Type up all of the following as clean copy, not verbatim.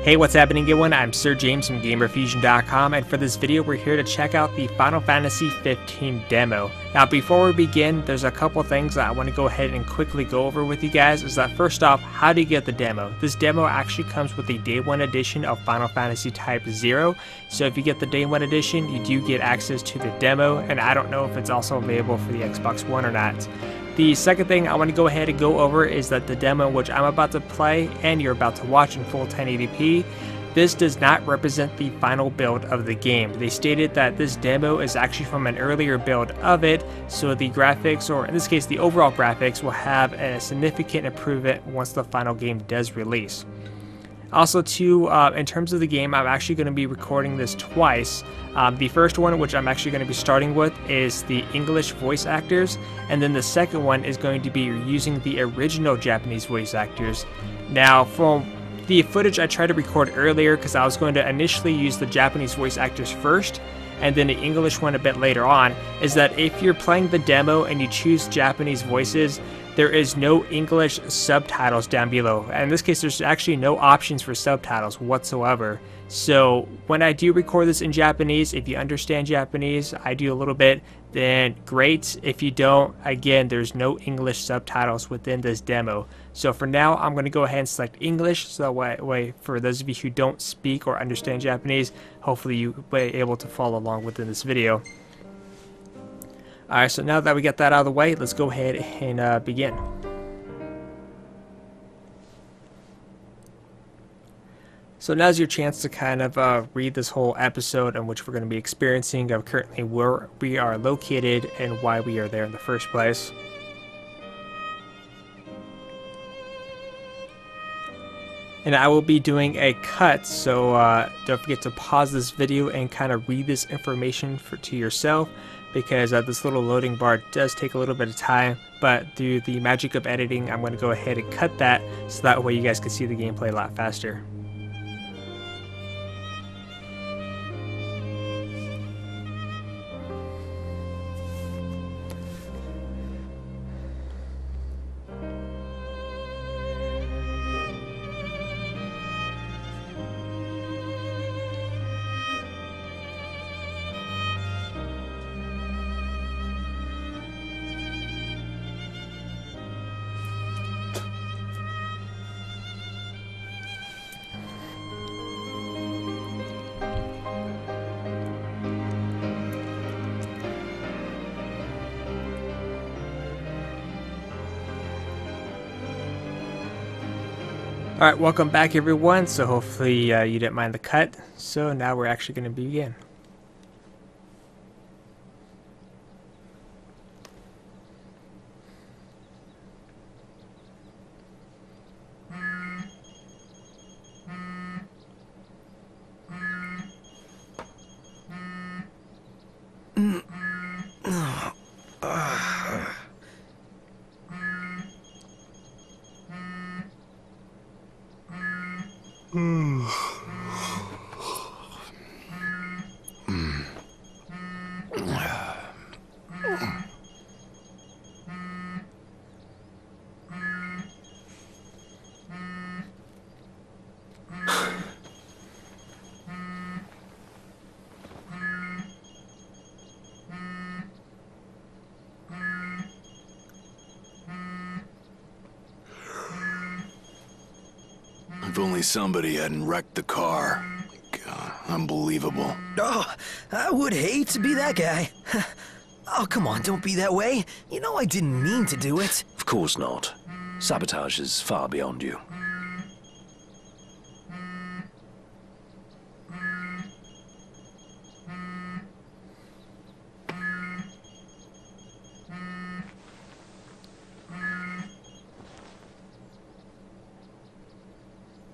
Hey, what's happening everyone? I'm Sir James from Gamerfuzion.com, and for this video we're here to check out the Final Fantasy 15 demo. Now before we begin, there's a couple things that I want to go ahead and quickly go over with you guys. Is that first off, how do you get the demo? This demo actually comes with the Day 1 edition of Final Fantasy Type 0, so if you get the Day 1 edition, you do get access to the demo, and I don't know if it's also available for the Xbox One or not. The second thing I want to go ahead and go over is that the demo which I'm about to play and you're about to watch in full 1080p, this does not represent the final build of the game. They stated that this demo is actually from an earlier build of it, so the graphics, or in this case the overall graphics, will have a significant improvement once the final game does release. Also too, in terms of the game, I'm actually going to be recording this twice. The first one, which I'm actually going to be starting with, is the English voice actors, and then the second one is going to be using the original Japanese voice actors. Now, from the footage I tried to record earlier, because I was going to initially use the Japanese voice actors first, and then the English one a bit later on, is that if you're playing the demo and you choose Japanese voices, there is no English subtitles down below. And in this case, there's actually no options for subtitles whatsoever. So when I do record this in Japanese, if you understand Japanese, I do a little bit, then great. If you don't, again, there's no English subtitles within this demo. So for now, I'm going to go ahead and select English, so that way for those of you who don't speak or understand Japanese, hopefully you'll be able to follow along within this video. Alright, so now that we got that out of the way, let's go ahead and begin. So now's your chance to kind of read this whole episode in which we're going to be experiencing of currently where we are located and why we are there in the first place. And I will be doing a cut, so don't forget to pause this video and kind of read this information to yourself, because this little loading bar does take a little bit of time, but through the magic of editing, I'm going to go ahead and cut that so that way you guys can see the gameplay a lot faster. Alright, welcome back everyone. So hopefully you didn't mind the cut. So now we're actually going to begin. If only somebody hadn't wrecked the car. God, unbelievable. Oh, I would hate to be that guy. Oh, come on, don't be that way. You know I didn't mean to do it. Of course not. Sabotage is far beyond you.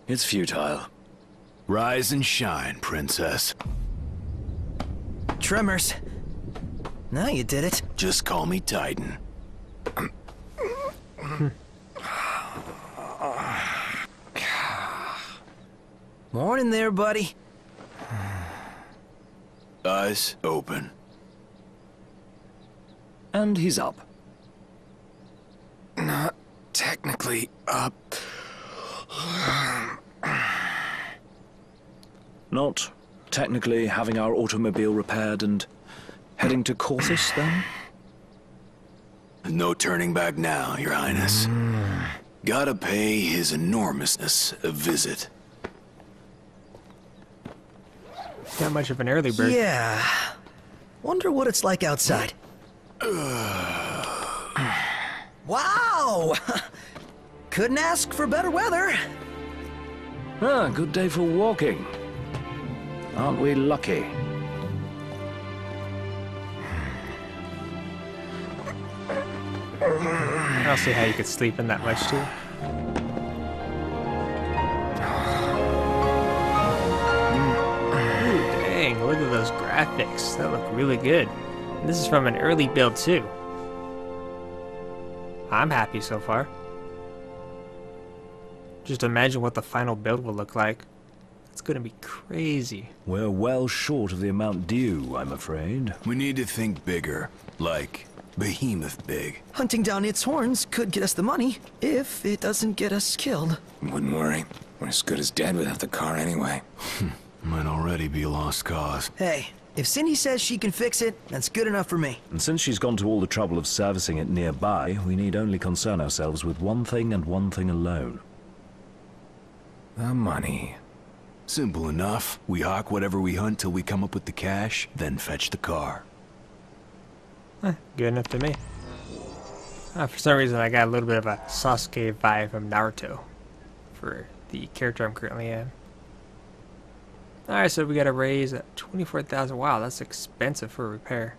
It's futile. Rise and shine, princess. Tremors. Now you did it. Just call me Titan. Morning there, buddy. Eyes open. And he's up. Not technically up. Not technically having our automobile repaired and heading to Corthus, then? No turning back now, Your Highness. Gotta pay his enormousness a visit. Not much of an early bird. Yeah. Wonder what it's like outside. Wow! Couldn't ask for better weather. Ah, good day for walking. Aren't we lucky? I don't see how you could sleep in that much too. Ooh, dang, look at those graphics. That look really good. And this is from an early build too. I'm happy so far. Just imagine what the final build will look like. It's gonna be crazy. We're well short of the amount due, I'm afraid. We need to think bigger, like behemoth big. Hunting down its horns could get us the money, if it doesn't get us killed. Wouldn't worry. We're as good as dead without the car anyway. Might already be a lost cause. Hey, if Cindy says she can fix it, that's good enough for me. And since she's gone to all the trouble of servicing it nearby, we need only concern ourselves with one thing and one thing alone. The money. Simple enough. We hawk whatever we hunt till we come up with the cash, then fetch the car. Good enough to me. For some reason, I got a little bit of a Sasuke vibe from Naruto for the character I'm currently in. Alright, so we got to raise 24,000. Wow, that's expensive for repair.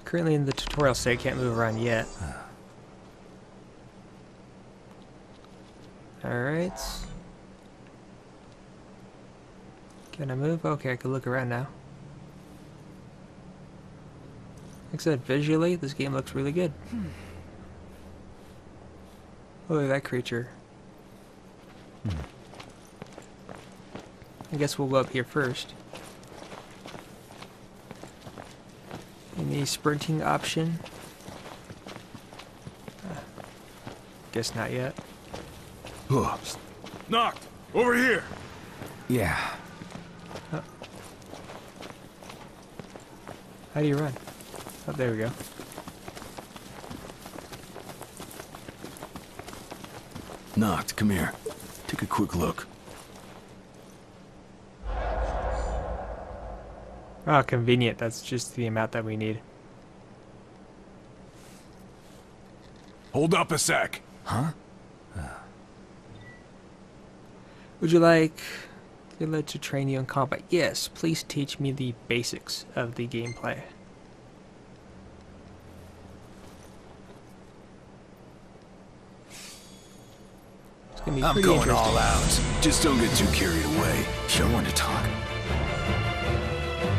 Currently in the tutorial state, can't move around yet. Alright. Can I move? Okay, I can look around now. Like I said, visually, this game looks really good. Oh, look at that creature. I guess we'll go up here first. Any sprinting option? Guess not yet. Knocked! Over here! Yeah. How do you run? Oh, there we go. Knocked, come here. Take a quick look. Oh, convenient. That's just the amount that we need. Hold up a sec. Huh? Would you like to train you in combat? Yes, please teach me the basics of the gameplay. It's gonna be I'm pretty going interesting. all out. Just don't get too carried away. Show when to talk.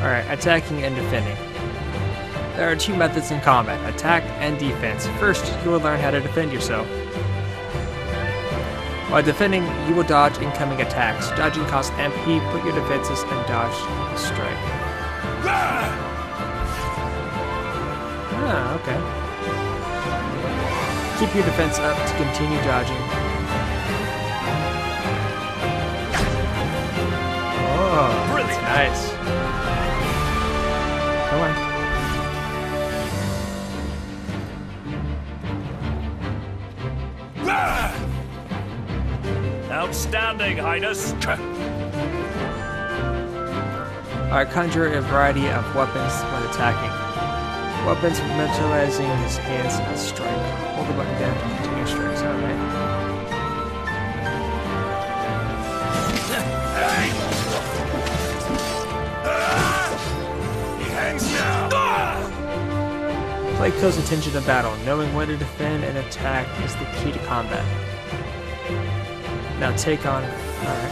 Alright, attacking and defending. There are two methods in combat, attack and defense. First, you will learn how to defend yourself. While defending, you will dodge incoming attacks. Dodging costs MP, put your defenses, and dodge the strike. Ah, okay. Keep your defense up to continue dodging. Oh, that's nice. Come on. Outstanding, Highness! Alright, conjure a variety of weapons when attacking. Weapons materializing his hands and strike. Hold the button down to continue strikes. Alright. He hangs now! Play close attention to battle. Knowing when to defend and attack is the key to combat. Now take on... Alright.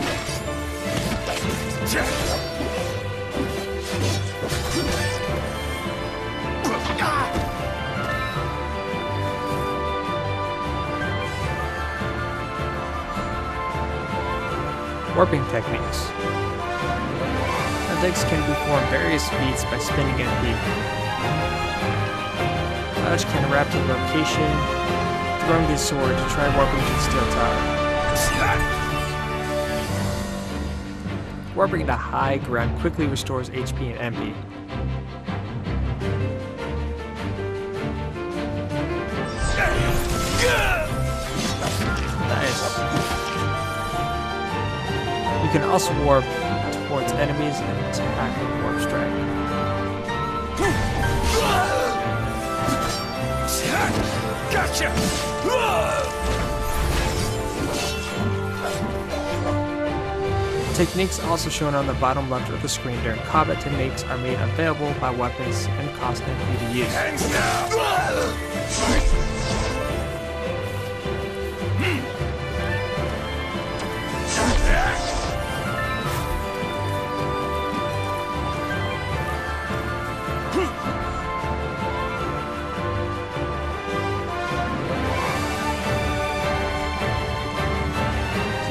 Warping techniques. Attacks can perform various feats by spinning MP. Dodge can wrap the location, throwing his sword to try warping to the steel tower. Warping into high ground quickly restores HP and MP. Nice. You can also warp towards enemies and attack with Warp Strike. Gotcha! Techniques also shown on the bottom left of the screen during combat. Techniques are made available by weapons and cost MP to use. Hands now!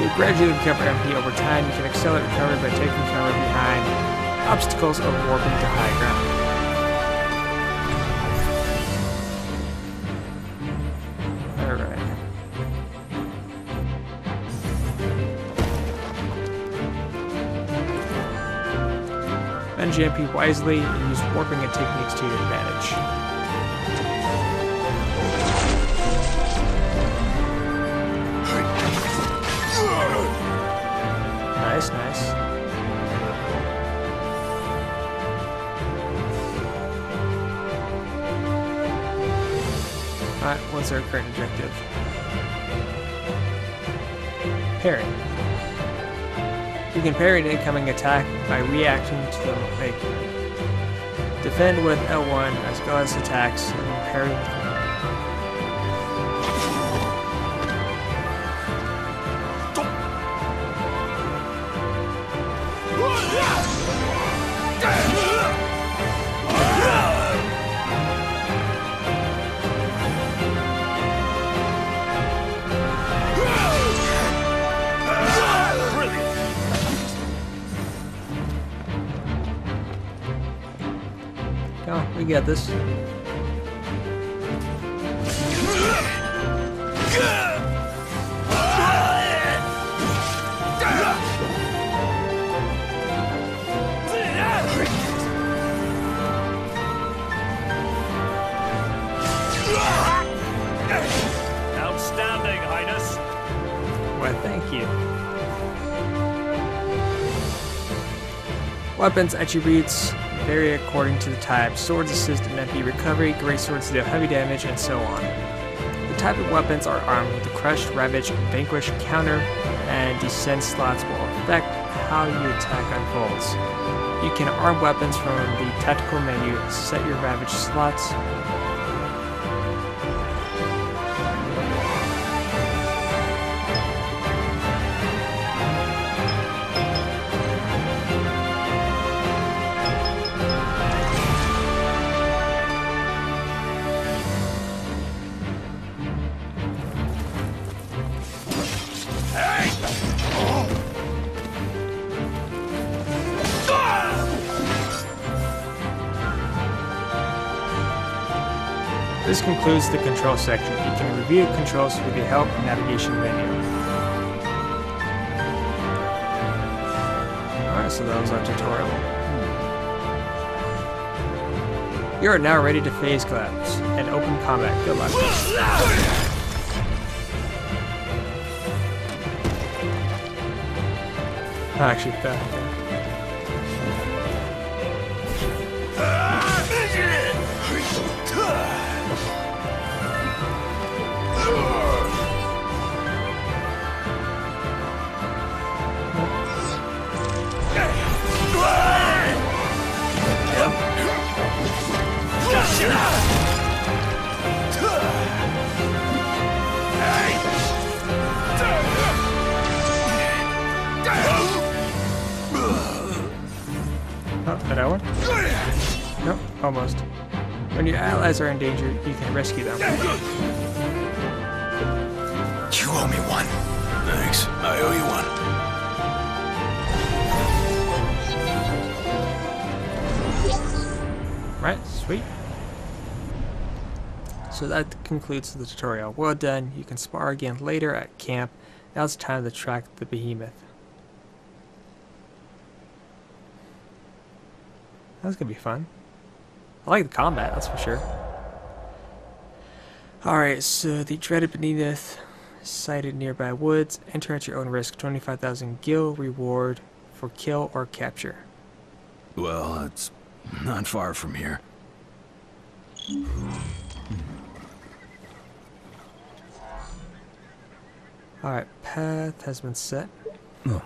You gradually recover MP over time. You can accelerate recovery by taking cover behind obstacles or warping to high ground. Alright. Manage MP wisely and use warping and techniques to your advantage. Nice, nice. Alright, what's our current objective? Parry. You can parry an incoming attack by reacting to the making. Defend with L1 as well as attacks, and then parry with Oh, we got this. Outstanding, Highness. Why, thank you. Weapons attributes vary according to the type. Swords assist in MP recovery, great swords deal heavy damage, and so on. The type of weapons are armed with the Crush, Ravage, Vanquish, Counter, and Descent slots will affect how your attack unfolds. You can arm weapons from the tactical menu, set your Ravage slots, This concludes the control section. You can review controls through the Help and Navigation menu. Alright, so that was our tutorial. You are now ready to phase collapse and open combat. Good luck. Actually, Oh, that one? Nope, almost. When your allies are in danger, you can rescue them. You owe me one. Thanks. I owe you one. Right, sweet. So that concludes the tutorial. Well done. You can spar again later at camp. Now it's time to track the behemoth. That's gonna be fun. I like the combat, that's for sure. Alright, so the dreaded beneath sighted nearby woods. Enter at your own risk. 25,000 gil reward for kill or capture. Well, it's not far from here. Alright, path has been set. Oh,